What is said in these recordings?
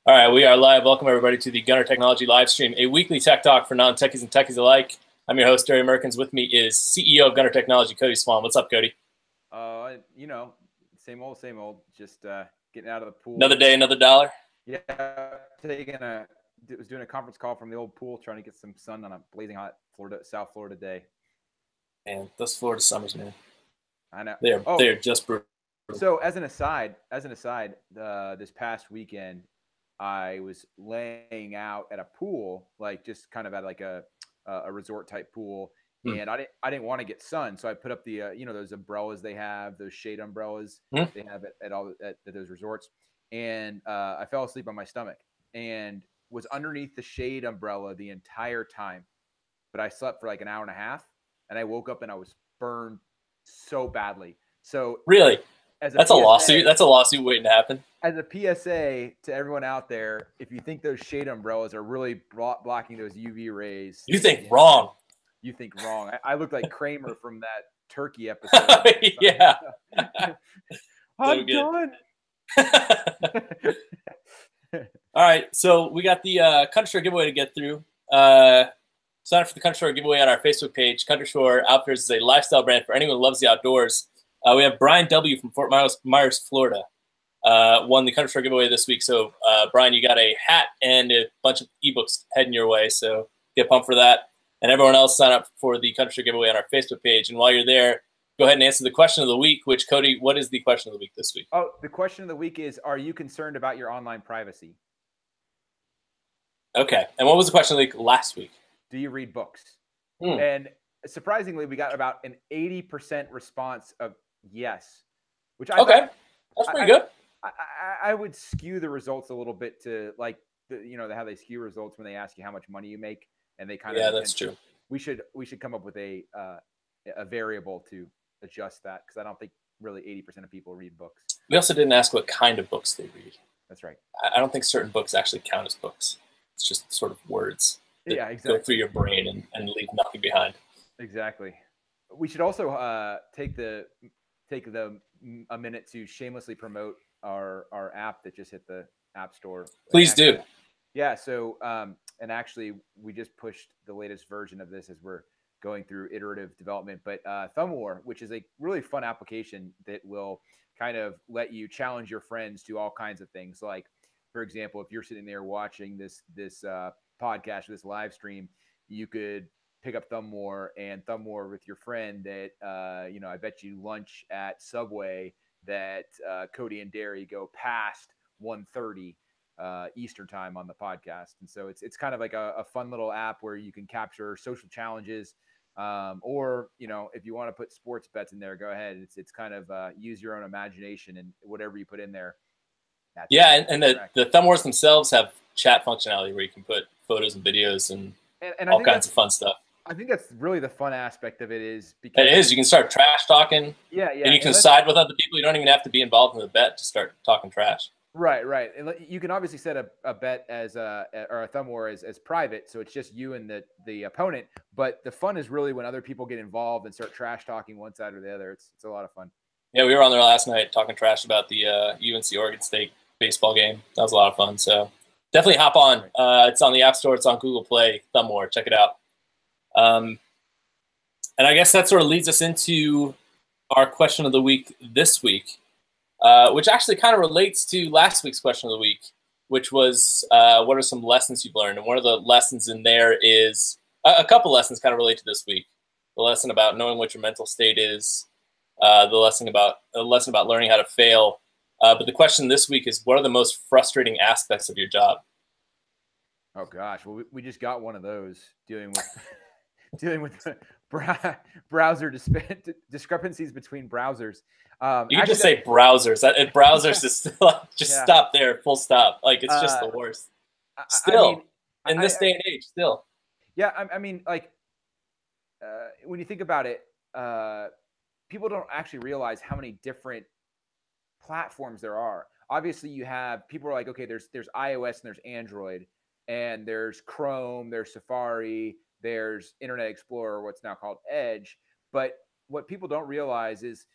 All right, we are live. Welcome, everybody, to the Gunner Technology Livestream, a weekly tech talk for non-techies and techies alike. I'm your host, Derry Merkins. With me is CEO of Gunner Technology, Cody Swan. What's up, Cody? Same old. Just getting out of the pool. Another day, another dollar? Yeah, was doing a conference call from the old pool, trying to get some sun on a blazing hot South Florida day. Man, those Florida summers, man. I know. They are just brutal. So as an aside, this past weekend, I was laying out at a pool, like just kind of at like a resort type pool, and I didn't want to get sun, so I put up the those umbrellas they have, those shade umbrellas they have at those resorts, and I fell asleep on my stomach and was underneath the shade umbrella the entire time, but I slept for like an hour and a half, and I woke up and I was burned so badly. So really. That's a PSA, lawsuit. That's a lawsuit waiting to happen. As a PSA to everyone out there, if you think those shade umbrellas are really blocking those UV rays, you think wrong. You think wrong. I look like Kramer from that turkey episode. Yeah. I'm done. All right. So we got the Country Store giveaway to get through. Sign up for the Country Store giveaway on our Facebook page. Country Store Outfitters is a lifestyle brand for anyone who loves the outdoors. We have Brian W. from Fort Myers, Florida, won the Country Store giveaway this week. So, Brian, you got a hat and a bunch of ebooks heading your way. So get pumped for that. And everyone else sign up for the Country Store giveaway on our Facebook page. And while you're there, go ahead and answer the question of the week, which, Cody, what is the question of the week this week? Oh, the question of the week is, are you concerned about your online privacy? Okay. And what was the question of the week last week? Do you read books? And surprisingly, we got about an 80% response of yes, which that's pretty good. I would skew the results a little bit to like how they skew results when they ask you how much money you make, and they kind of that's true. We should come up with a variable to adjust that, because I don't think really 80% of people read books. We also didn't ask what kind of books they read. That's right. I don't think certain books actually count as books. It's just sort of words that exactly. go through your brain and leave nothing behind. Exactly. We should also take a minute to shamelessly promote our app that just hit the App Store. Please do. Yeah. So, and actually, we just pushed the latest version of this as we're going through iterative development. But Thumb War, which is a really fun application that will kind of let you challenge your friends to all kinds of things. Like, for example, if you're sitting there watching this podcast, this live stream, you could pick up Thumb War and Thumb War with your friend that, I bet you lunch at Subway that Cody and Derry go past 1:30 Eastern time on the podcast. And so it's kind of like a fun little app where you can capture social challenges, or, if you want to put sports bets in there, go ahead. It's kind of use your own imagination, and whatever you put in there. And the Thumb Wars themselves have chat functionality where you can put photos and videos and all kinds of fun stuff. I think that's really the fun aspect of it is because it is. You can start trash talking. Yeah. And you can side with other people. You don't even have to be involved in the bet to start talking trash. Right. And you can obviously set a bet or a Thumb War as private, so it's just you and the opponent. But the fun is really when other people get involved and start trash talking one side or the other. It's a lot of fun. Yeah, we were on there last night talking trash about the UNC Oregon State baseball game. That was a lot of fun. So definitely hop on. It's on the App Store. It's on Google Play. Thumb War. Check it out. And I guess that sort of leads us into our question of the week this week, which actually kind of relates to last week's question of the week, which was what are some lessons you've learned? And one of the lessons in there is a couple lessons kind of relate to this week. The lesson about knowing what your mental state is, the lesson about learning how to fail. But the question this week is, what are the most frustrating aspects of your job? Oh gosh, well, we just got one of those dealing with browser discrepancies between browsers. You can just say browsers. Browsers is still stop there, full stop. Like it's just the worst. Still, in this day and age, still. Yeah, I mean, like when you think about it, people don't actually realize how many different platforms there are. Obviously, you have people are like, okay, there's iOS and there's Android, and there's Chrome, there's Safari, there's Internet Explorer, what's now called Edge. But what people don't realize is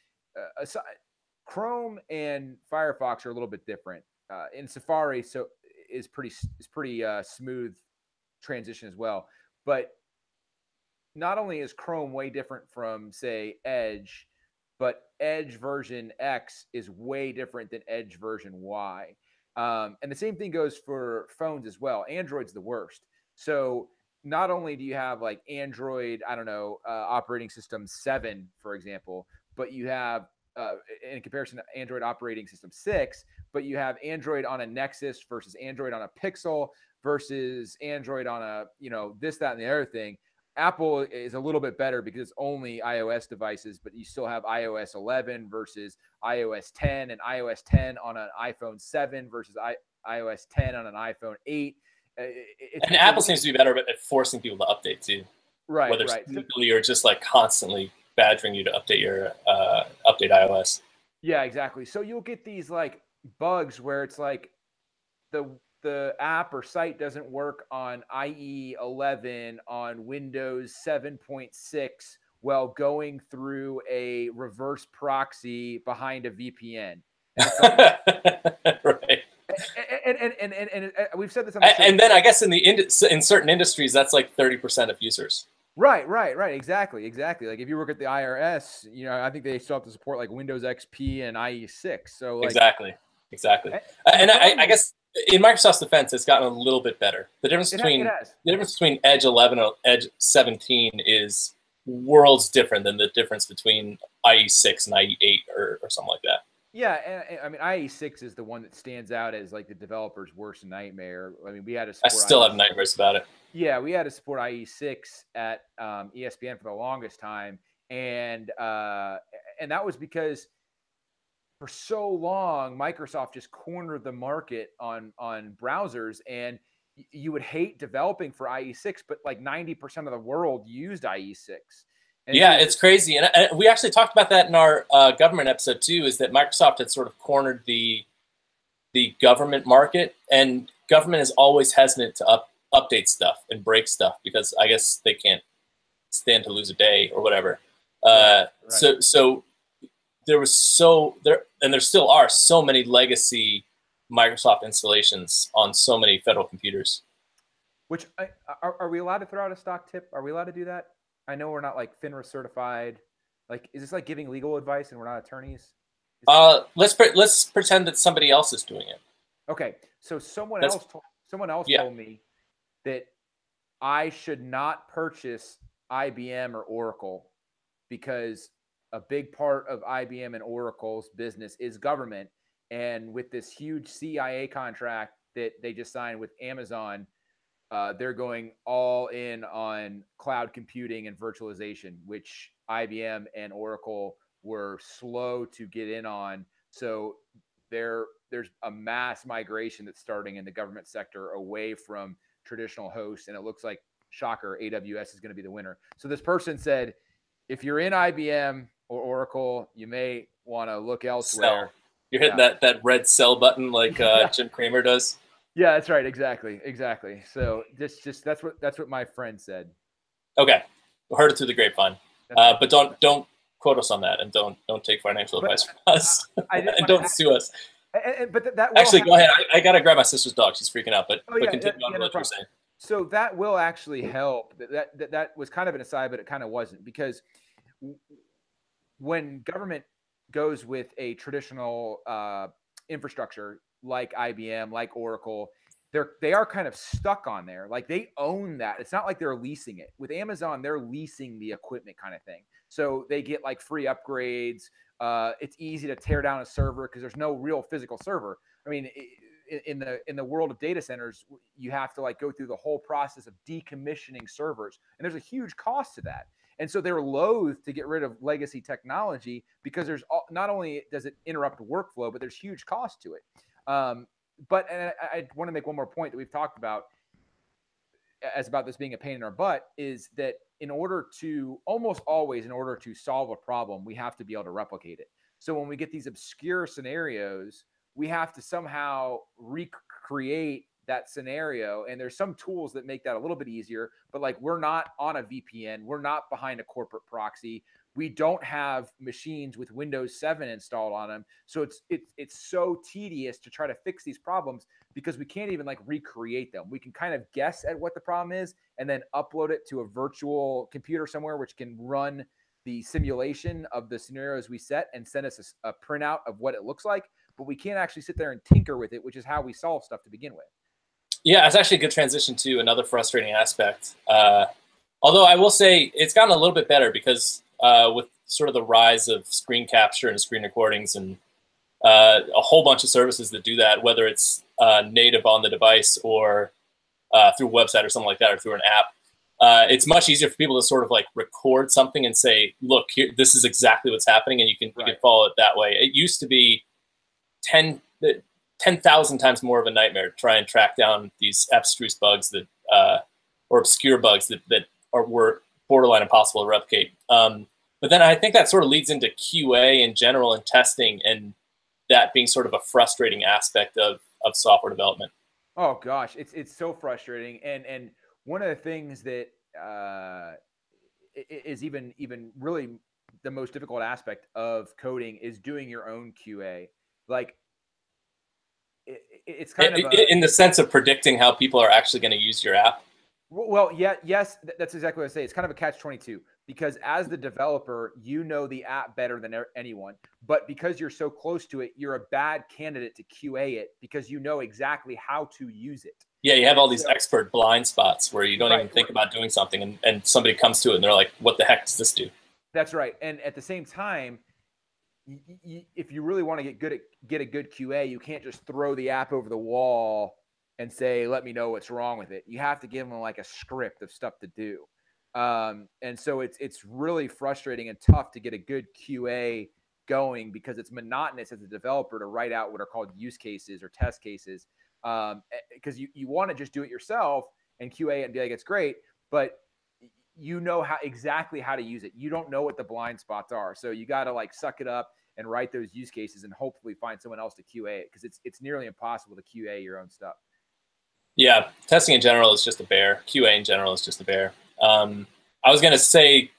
Chrome and Firefox are a little bit different. In Safari, so is pretty smooth transition as well. But not only is Chrome way different from, say, Edge, but Edge version X is way different than Edge version Y. And the same thing goes for phones as well. Android's the worst. So not only do you have like Android, I don't know, operating system 7, for example, but you have, in comparison to Android operating system 6, but you have Android on a Nexus versus Android on a Pixel versus Android on a, this, that, and the other thing. Apple is a little bit better because it's only iOS devices, but you still have iOS 11 versus iOS 10, and iOS 10 on an iPhone 7 versus iOS 10 on an iPhone 8. And Apple seems to be better at forcing people to update too. Right, whether right. sneakily or just like constantly badgering you to update your update iOS. Yeah, exactly. So you'll get these like bugs where it's like the app or site doesn't work on IE 11 on Windows 7.6 while going through a reverse proxy behind a VPN. And it's like, right. And we've said this on the show. And then I guess in certain industries, that's like 30% of users. Right. Exactly. Like if you work at the IRS, I think they still have to support like Windows XP and IE6. So like, exactly. And I guess in Microsoft's defense, it's gotten a little bit better. The difference between Edge 11 and Edge 17 is worlds different than the difference between IE6 and IE8 or something like that. Yeah, and I mean IE6 is the one that stands out as like the developer's worst nightmare. I mean, we had to support I still have nightmares about it. Yeah, we had to support IE6 at ESPN for the longest time, and that was because for so long Microsoft just cornered the market on browsers, and you would hate developing for IE6, but like 90% of the world used IE6. And yeah, it's crazy. And we actually talked about that in our government episode too, is that Microsoft had sort of cornered the government market, and government is always hesitant to update stuff and break stuff because I guess they can't stand to lose a day or whatever. Right. So there still are so many legacy Microsoft installations on so many federal computers. Which are we allowed to throw out a stock tip? Are we allowed to do that? I know we're not like FINRA certified. Like, is this like giving legal advice and we're not attorneys? Let's pretend that somebody else is doing it. Okay, so someone else told me that I should not purchase IBM or Oracle because a big part of IBM and Oracle's business is government, and with this huge CIA contract that they just signed with Amazon, they're going all in on cloud computing and virtualization, which IBM and Oracle were slow to get in on. So there's a mass migration that's starting in the government sector away from traditional hosts. And it looks like, shocker, AWS is going to be the winner. So this person said, if you're in IBM or Oracle, you may want to look elsewhere. Sell. You're hitting that red sell button like Jim Cramer does. Yeah, that's right. Exactly. So just that's what my friend said. Okay, we heard it through the grapevine, but don't quote us on that, and don't take financial advice from us, and don't sue us. But that actually, go ahead. I gotta grab my sister's dog; she's freaking out. But continue on what you were saying. So that will actually help. That was kind of an aside, but it kind of wasn't, because when government goes with a traditional infrastructure like IBM, like Oracle, they are kind of stuck on there. Like, they own that. It's not like they're leasing it. With Amazon, they're leasing the equipment kind of thing. So they get like free upgrades. It's easy to tear down a server because there's no real physical server. I mean, in the world of data centers, you have to like go through the whole process of decommissioning servers, and there's a huge cost to that. And so they're loath to get rid of legacy technology because there's not only does it interrupt workflow, but there's huge cost to it. But I want to make one more point that we've talked about as about this being a pain in our butt, is that almost always in order to solve a problem, we have to be able to replicate it. So when we get these obscure scenarios, we have to somehow recreate that scenario. And there's some tools that make that a little bit easier, but like, we're not on a VPN. We're not behind a corporate proxy. We don't have machines with Windows 7 installed on them. So it's so tedious to try to fix these problems because we can't even like recreate them. We can kind of guess at what the problem is and then upload it to a virtual computer somewhere, which can run the simulation of the scenarios we set and send us a printout of what it looks like. But we can't actually sit there and tinker with it, which is how we solve stuff to begin with. Yeah, it's actually a good transition to another frustrating aspect. Although I will say it's gotten a little bit better because with sort of the rise of screen capture and screen recordings and a whole bunch of services that do that, whether it's native on the device or through a website or something like that, or through an app, it's much easier for people to sort of like record something and say, look, here, this is exactly what's happening, and you can follow it that way. It used to be 10,000 times more of a nightmare to try and track down these abstruse bugs that or obscure bugs that were borderline impossible to replicate. But then I think that sort of leads into QA in general and testing, and that being sort of a frustrating aspect of software development. Oh gosh, it's so frustrating. And one of the things that is even really the most difficult aspect of coding is doing your own QA. Like it's kind of in the sense of predicting how people are actually going to use your app. Well, yeah, yes, that's exactly what I say. It's kind of a catch-22 because as the developer, you know the app better than anyone, but because you're so close to it, you're a bad candidate to QA it because you know exactly how to use it. Yeah, you have all these expert blind spots where you don't even think about doing something, and somebody comes to it and they're like, what the heck does this do? That's right. And at the same time, if you really want to get a good QA, you can't just throw the app over the wall and say, let me know what's wrong with it. You have to give them like a script of stuff to do. And so it's really frustrating and tough to get a good QA going because it's monotonous as a developer to write out what are called use cases or test cases. Because you want to just do it yourself and QA it and be like, it's great, but you know exactly how to use it. You don't know what the blind spots are. So you got to like suck it up and write those use cases and hopefully find someone else to QA it because it's nearly impossible to QA your own stuff. Yeah, testing in general is just a bear. QA in general is just a bear. I was going to say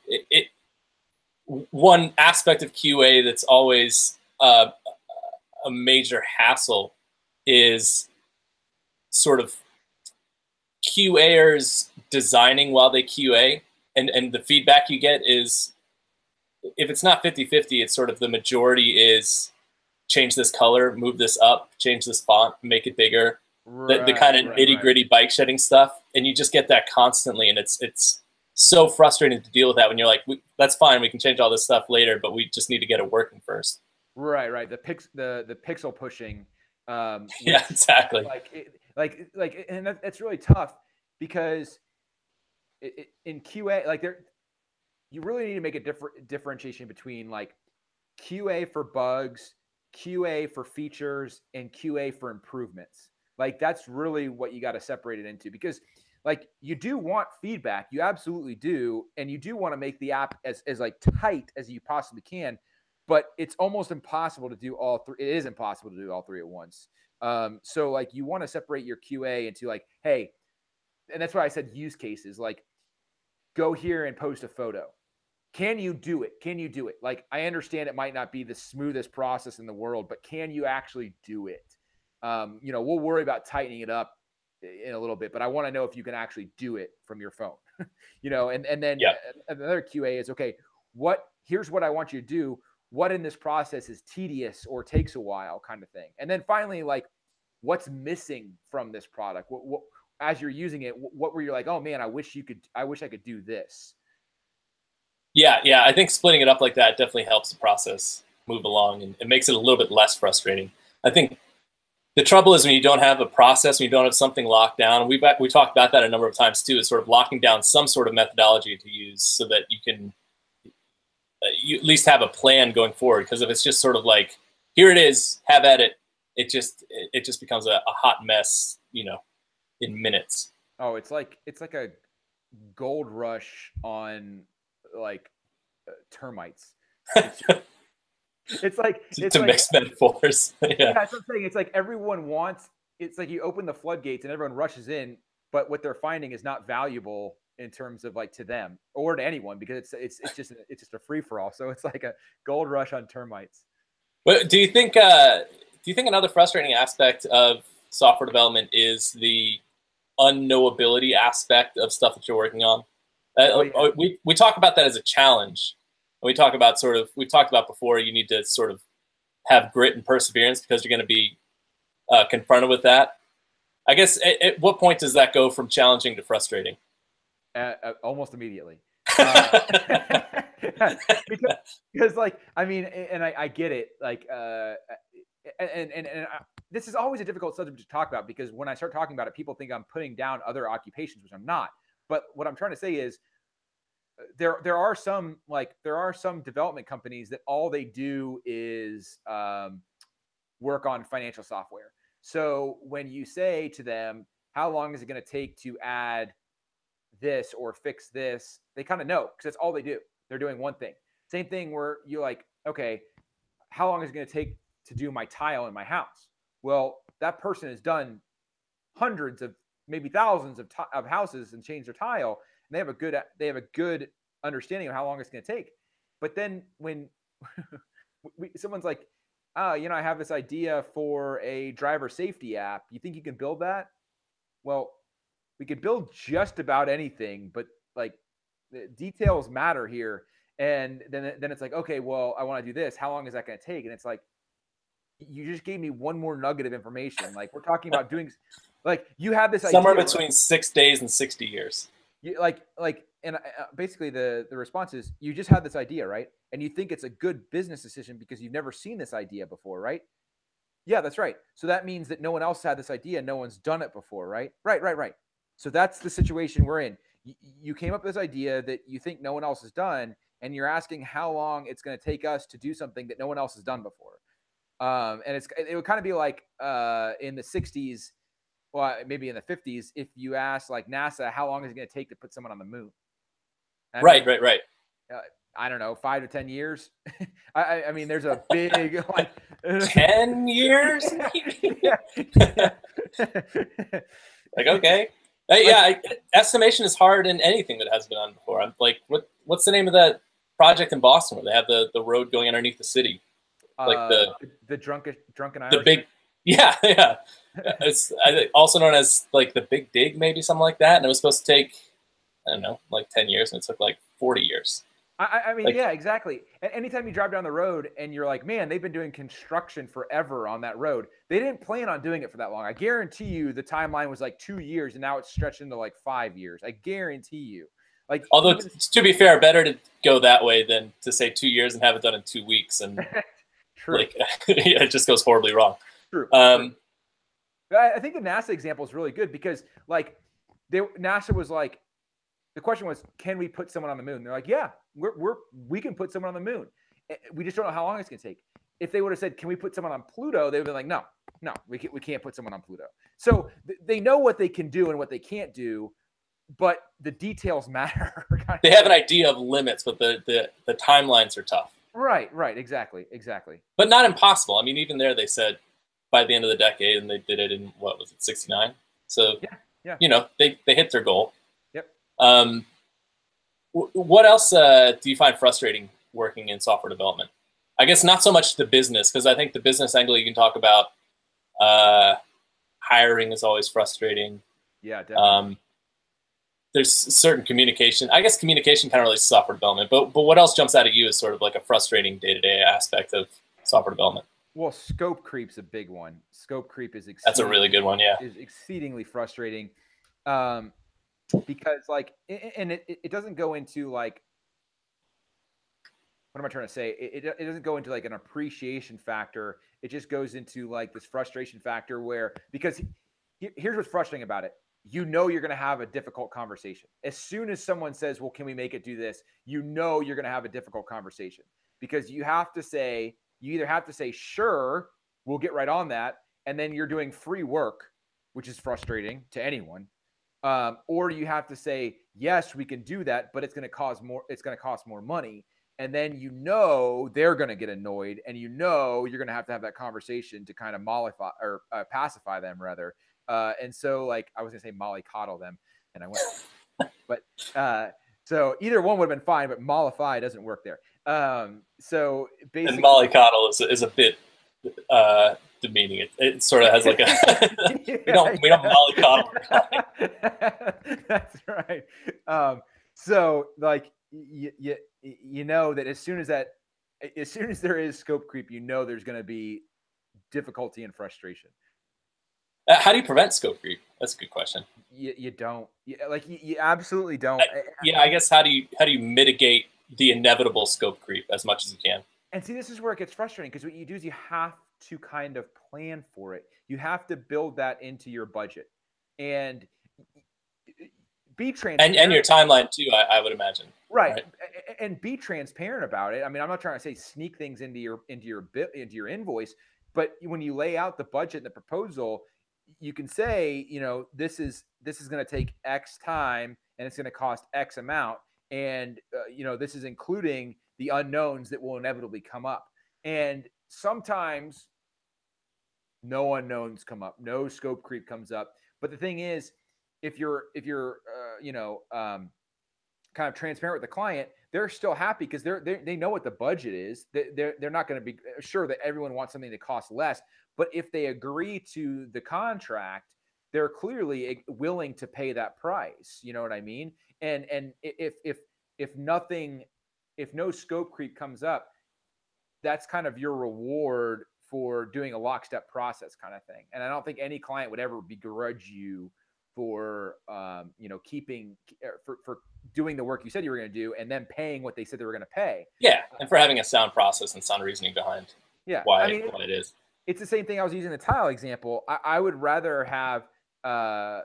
one aspect of QA that's always a major hassle is sort of QAers designing while they QA, and the feedback you get is, if it's not 50-50, it's sort of the majority is change this color, move this up, change this font, make it bigger. The kind of nitty-gritty bike shedding stuff, and you just get that constantly, and it's so frustrating to deal with that when you're like, that's fine, we can change all this stuff later, but we just need to get it working first. Right. The pixel pushing. Yeah, exactly. And that's really tough because in QA, like you really need to make a differentiation between like QA for bugs, QA for features, and QA for improvements. Like that's really what you got to separate it into because like you do want feedback, you absolutely do, and you do want to make the app as like tight as you possibly can, but it's almost impossible to do all three. It is impossible to do all three at once. So like you want to separate your QA into like, hey, and that's why I said use cases, like go here and post a photo. Can you do it? Can you do it? Like I understand it might not be the smoothest process in the world, but can you actually do it? We'll worry about tightening it up in a little bit, but I want to know if you can actually do it from your phone, and then another QA is, okay, here's what I want you to do. What in this process is tedious or takes a while kind of thing. And then finally, like what's missing from this product? What as you're using it, what were you like, oh man, I wish I could do this. Yeah. I think splitting it up like that definitely helps the process move along, and it makes it a little bit less frustrating. I think the trouble is when you don't have a process, when you don't have something locked down, we talked about that a number of times too, is sort of locking down some sort of methodology to use so that you can you at least have a plan going forward. Because if it's just sort of like, here it is, have at it, it just becomes a hot mess, in minutes. Oh, it's like a gold rush on like termites. It's like mix metaphors. Yeah, that's what I'm saying. It's like everyone wants. It's like you open the floodgates and everyone rushes in, but what they're finding is not valuable in terms of like to them or to anyone, because it's just a free for all. So it's like a gold rush on termites. But do you think another frustrating aspect of software development is the unknowability aspect of stuff that you're working on? Oh yeah. We talk about that as a challenge. We talk about we've talked about before, you need to sort of have grit and perseverance because you're going to be confronted with that. I guess at what point does that go from challenging to frustrating? Almost immediately. Because like, I mean, and I get it. Like, this is always a difficult subject to talk about, because when I start talking about it, people think I'm putting down other occupations, which I'm not. But what I'm trying to say is there are some development companies that all they do is work on financial software. So when you say to them, how long is it going to take to add this or fix this, they kind of know, because that's all they do. They're doing one thing. Same thing where you're like, okay, how long is it going to take to do my tile in my house? Well, that person has done hundreds of, maybe thousands of houses and changed their tile, and they have a good understanding of how long it's going to take. But then when someone's like, oh, I have this idea for a driver safety app. You think you can build that? Well, we could build just about anything, but like the details matter here. And then it's like, okay, well, I want to do this. How long is that going to take? And it's like, you just gave me one more nugget of information. Like, we're talking about doing, like, you have this somewhere idea, between 6 days and 60 years. You and basically the response is, you just had this idea, right? And you think it's a good business decision because you've never seen this idea before, right? Yeah, that's right. So that means that no one else had this idea. No one's done it before, right? Right. So that's the situation we're in. You came up with this idea that you think no one else has done, and you're asking how long it's going to take us to do something that no one else has done before. And it would kind of be like in the 60s, well, maybe in the 50s, if you ask like NASA, how long is it going to take to put someone on the moon? Right. I don't know, 5 to 10 years. I mean, there's a big like 10 years. Like, okay. Yeah, estimation is hard in anything that has been done before. I'm like, what's the name of that project in Boston where they have the road going underneath the city? Like the drunken Irishman? The big, yeah. It's also known as like the Big Dig, maybe something like that. And it was supposed to take, I don't know, like 10 years, and it took like 40 years. I mean, like, yeah, exactly. And anytime you drive down the road and you're like, man, they've been doing construction forever on that road. They didn't plan on doing it for that long. I guarantee you the timeline was like 2 years, and now it's stretched into like 5 years. I guarantee you. Like, although to be fair, better to go that way than to say 2 years and have it done in 2 weeks. And true. Like, it just goes horribly wrong. True. I think the NASA example is really good, because like NASA was like, the question was, can we put someone on the moon? They're like, yeah, we can put someone on the moon. We just don't know how long it's going to take. If they would have said, can we put someone on Pluto? They would have been like, no, we can't put someone on Pluto. So they know what they can do and what they can't do, but the details matter. They have an idea of limits, but the timelines are tough. Right. Exactly. But not impossible. I mean, even there, they said by the end of the decade, and they did it in, what was it, 69? So, yeah. They hit their goal. Yep. What else do you find frustrating working in software development? I guess not so much the business, because I think the business angle you can talk about. Hiring is always frustrating. Yeah, definitely. There's certain communication. I guess communication kind of relates to software development, but what else jumps out at you as sort of like a frustrating day-to-day aspect of software development? Well, scope creep's a big one. Scope creep is that's a really good one. Yeah, is exceedingly frustrating. Because like, and it doesn't go into like, what am I trying to say? It doesn't go into like an appreciation factor. It just goes into like this frustration factor where, because here's what's frustrating about it. You're going to have a difficult conversation. As soon as someone says, well, can we make it do this? You're going to have a difficult conversation, because you either have to say, sure, we'll get right on that. And then you're doing free work, which is frustrating to anyone. Or you have to say, yes, we can do that, but it's going to cost more money. And then they're going to get annoyed, and you're going to have that conversation to kind of mollify or pacify them rather. And so like, I was going to say mollycoddle them, and I went. But so either one would have been fine, but mollify doesn't work there. So basically, and mollycoddle is a bit demeaning. It sort of has like a we don't mollycoddle. That's right. So like you know that as soon as there is scope creep, you know there's going to be difficulty and frustration. How do you prevent scope creep? That's a good question. You don't. You absolutely don't. I guess how do you mitigate the inevitable scope creep as much as you can? And see, this is where it gets frustrating, because what you do is you have to kind of plan for it. You have to build that into your budget and be transparent. And your timeline too, I would imagine. Right. And be transparent about it. I mean, I'm not trying to say sneak things into your invoice, but when you lay out the budget and the proposal, you can say, you know, this is going to take X time and it's going to cost X amount. And, you know, this is including the unknowns that will inevitably come up. And sometimes no unknowns come up, no scope creep comes up. But the thing is, if you're kind of transparent with the client, they're still happy because they know what the budget is. They're not going to be sure that everyone wants something that costs less. But if they agree to the contract, they're clearly willing to pay that price. You know what I mean? And if no scope creep comes up, that's kind of your reward for doing a lockstep process kind of thing. And I don't think any client would ever begrudge you for keeping for doing the work you said you were going to do and then paying what they said they were going to pay. Yeah, and for having a sound process and sound reasoning behind why it is. It's the same thing I was using the tile example. I would rather have the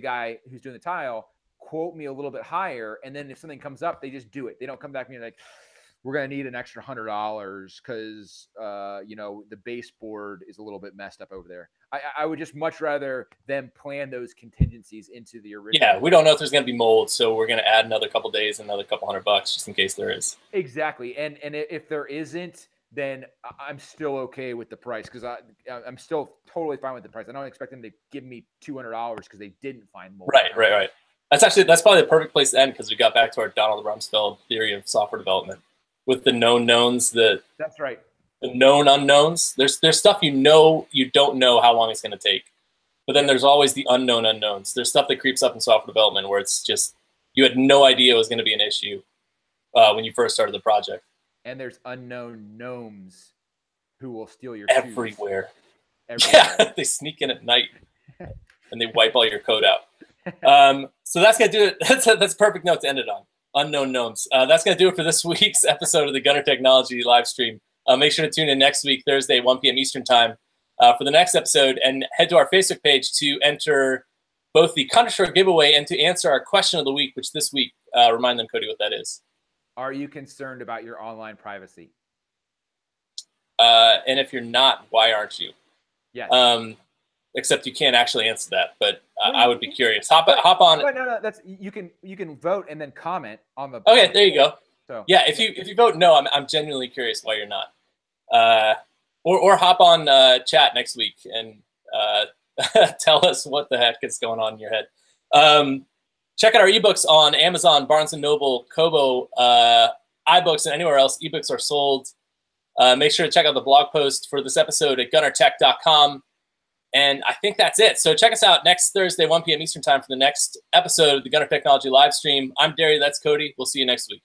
guy who's doing the tile quote me a little bit higher, and then if something comes up, they just do it. They don't come back to me like, we're going to need an extra $100 because the baseboard is a little bit messed up over there. I would just much rather them plan those contingencies into the original. Yeah, we don't know if there's going to be mold, so we're going to add another couple days, another couple $100 just in case there is. Exactly, and if there isn't, then I'm still okay with the price, because I'm still totally fine with the price. I don't expect them to give me $200 because they didn't find mold. Right. That's probably the perfect place to end, because we got back to our Donald Rumsfeld theory of software development with the known knowns. That's right. The known unknowns. There's stuff you don't know how long it's going to take, but then there's always the unknown unknowns. There's stuff that creeps up in software development where it's just you had no idea it was going to be an issue when you first started the project. And there's unknown gnomes who will steal your everywhere. Yeah, they sneak in at night and they wipe all your code out. So that's gonna do it. That's a perfect note to end it on. Unknown gnomes. That's gonna do it for this week's episode of the Gunner Technology Livestream. Make sure to tune in next week, Thursday, 1 p.m. Eastern Time, for the next episode, and head to our Facebook page to enter both the Counter giveaway and to answer our question of the week, which this week, remind them, Cody, what that is. Are you concerned about your online privacy? And if you're not, why aren't you? Yes. Except you can't actually answer that, but I would be curious. Hop on. No, that's you can vote and then comment on the. Okay, there you go. So yeah, if you vote no, I'm genuinely curious why you're not. Or hop on chat next week and tell us what the heck is going on in your head. Check out our ebooks on Amazon, Barnes & Noble, Kobo, iBooks, and anywhere else ebooks are sold. Make sure to check out the blog post for this episode at gunnertech.com. And I think that's it. So check us out next Thursday, 1 p.m. Eastern Time for the next episode of the Gunner Technology Livestream. I'm Derry. That's Cody. We'll see you next week.